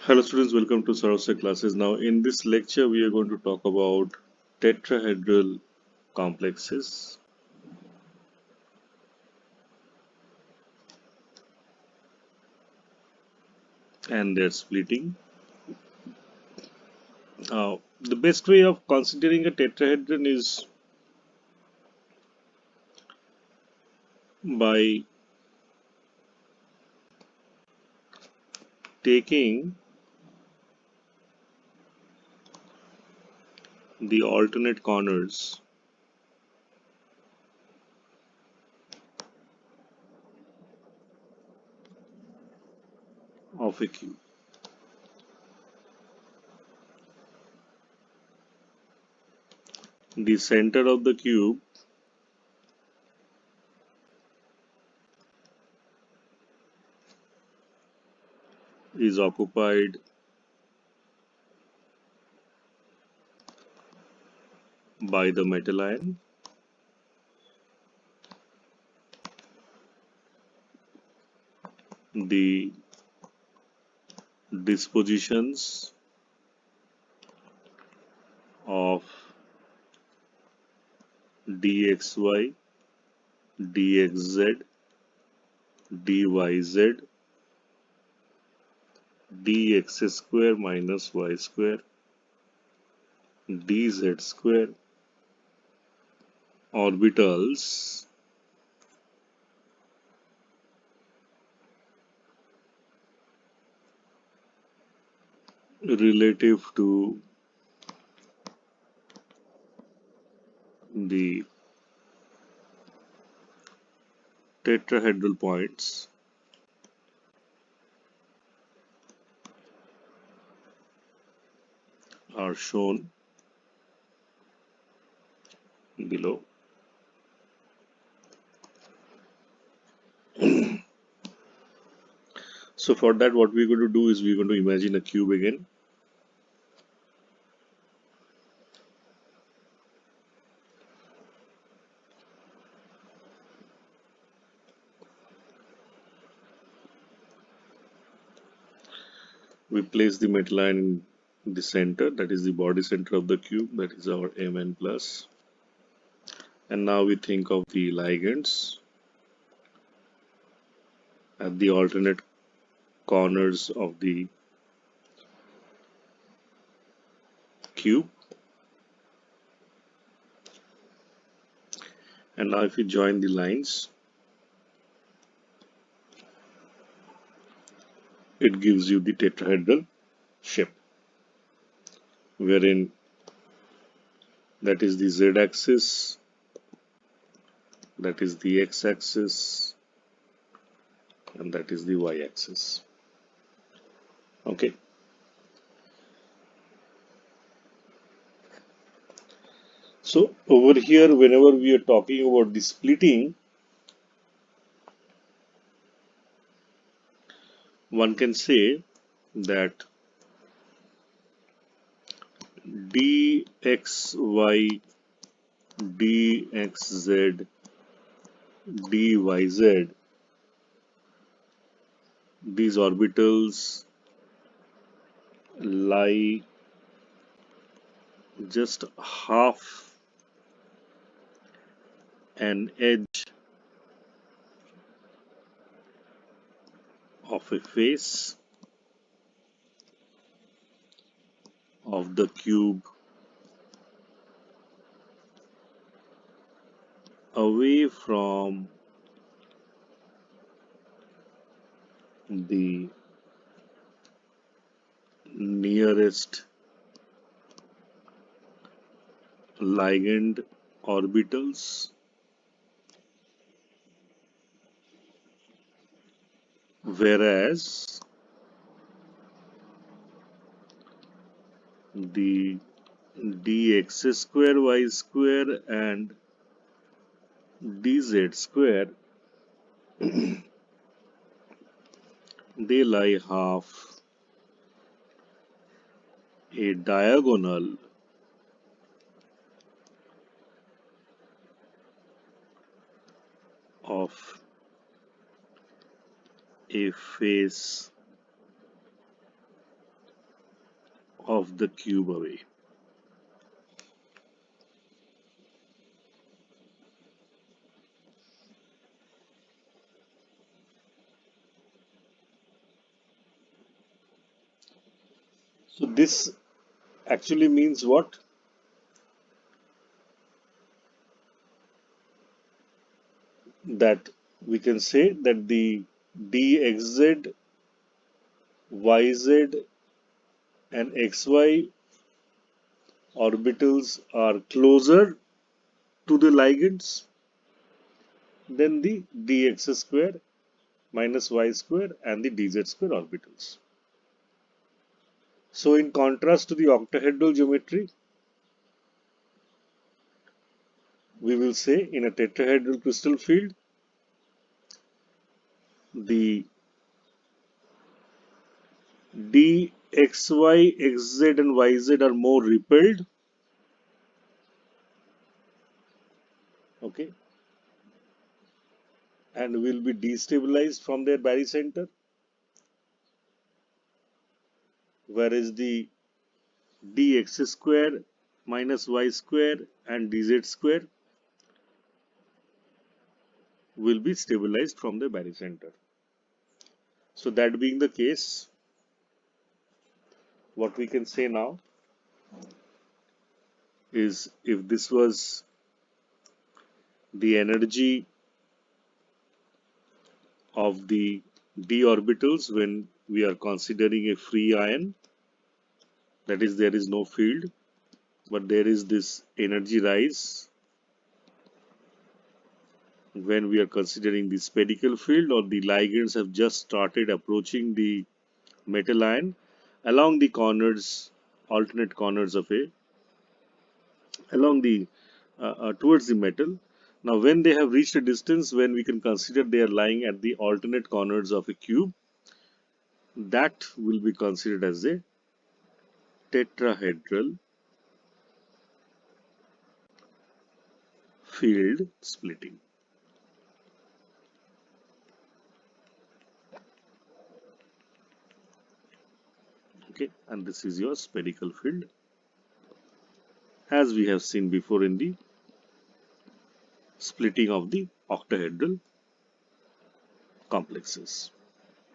Hello students, welcome to Sarosya classes. Now in this lecture we are going to talk about tetrahedral complexes and their splitting. The best way of considering a tetrahedron is by taking the alternate corners of a cube. The center of the cube is occupied by the metal ion. The dispositions of dxy, dxz, dyz, dx square minus y square, dz square orbitals relative to the tetrahedral points are shown below. So for that what we're going to do is we're going to imagine a cube again. We place the metal ion in the center, that is the body center of the cube, that is our Mn plus. And now we think of the ligands at the alternate corners of the cube. And now if we join the lines, it gives you the tetrahedral shape, wherein that is the z-axis, that is the x-axis, and that is the y-axis. Okay. So over here, whenever we are talking about the splitting, one can say that dxy, dxz, dyz, these orbitals lie just half an edge of a face of the cube away from the nearest ligand orbitals, whereas the dx square y square and dz square they lie half a diagonal of a face of the cube away. So this actually means what? That we can say that the dxz, yz and xy orbitals are closer to the ligands than the dx square minus y square and the dz square orbitals. So in contrast to the octahedral geometry, we will say in a tetrahedral crystal field, the d, xy, xz and yz are more repelled, okay, and will be destabilized from their barycenter, whereas the dx square minus y square and dz square will be stabilized from the barycenter. So that being the case, what we can say now is if this was the energy of the d orbitals when we are considering a free ion, that is there is no field, but there is this energy rise when we are considering the spherical field or the ligands have just started approaching the metal ion along the corners, alternate corners of a, along the towards the metal. Now when they have reached a distance when we can consider they are lying at the alternate corners of a cube, that will be considered as a tetrahedral field splitting. Okay, and this is your spherical field as we have seen before in the splitting of the octahedral complexes.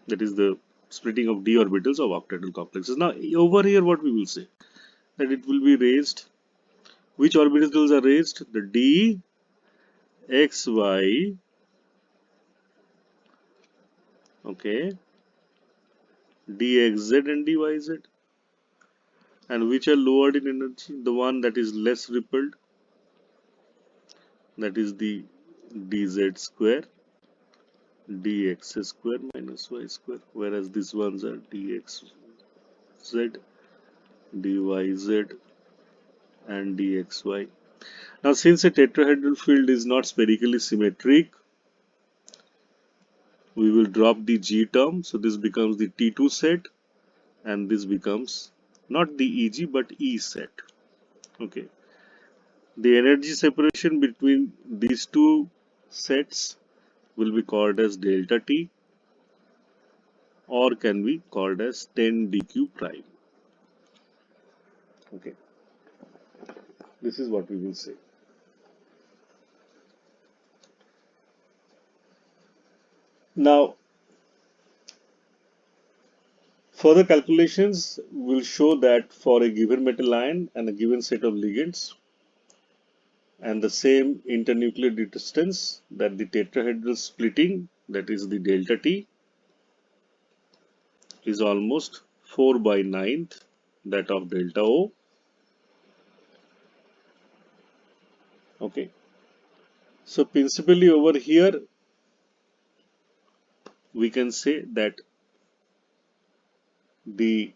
That is the splitting of d orbitals of octahedral complexes. Now over here what we will say that it will be raised. Which orbitals are raised? The d, x, y, okay, dxz and dyz, and which are lowered in energy? The one that is less repelled, that is the dz square, dx square minus y square, whereas these ones are dxz, dyz, and dxy. Now, since a tetrahedral field is not spherically symmetric, we will drop the g term, so this becomes the T2 set, and this becomes not the EG but E set. Okay, the energy separation between these two sets will be called as delta T or can be called as 10 dq prime. Okay, this is what we will say. Now, further calculations will show that for a given metal ion and a given set of ligands and the same internuclear distance, that the tetrahedral splitting, that is the delta T, is almost 4 by 9th that of delta O. Okay, so principally over here we can say that the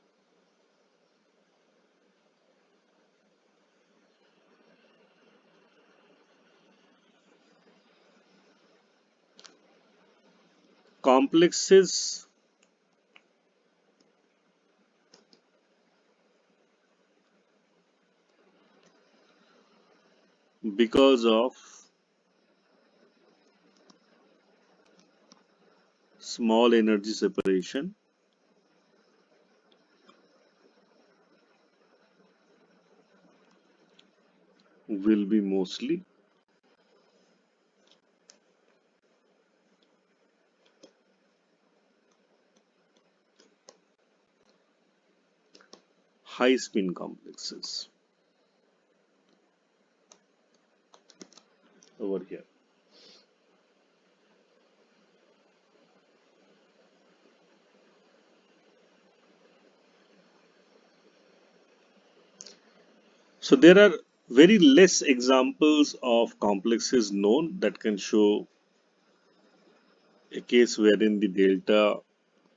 complexes because of small energy separation will be mostly high spin complexes over here. So there are very less examples of complexes known that can show a case wherein the delta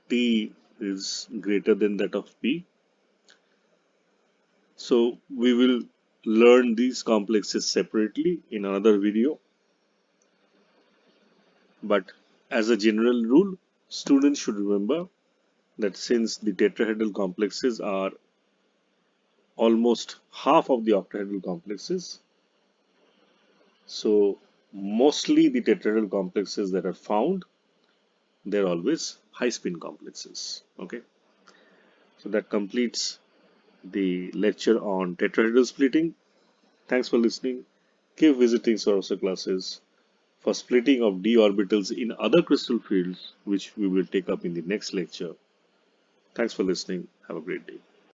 T is greater than that of P. So we will learn these complexes separately in another video. But as a general rule, students should remember that since the tetrahedral complexes are almost half of the octahedral complexes, so mostly the tetrahedral complexes that are found, they're always high spin complexes. Okay, so that completes the lecture on tetrahedral splitting. Thanks for listening. Keep visiting Sorosha classes for splitting of d orbitals in other crystal fields, which we will take up in the next lecture. Thanks for listening. Have a great day.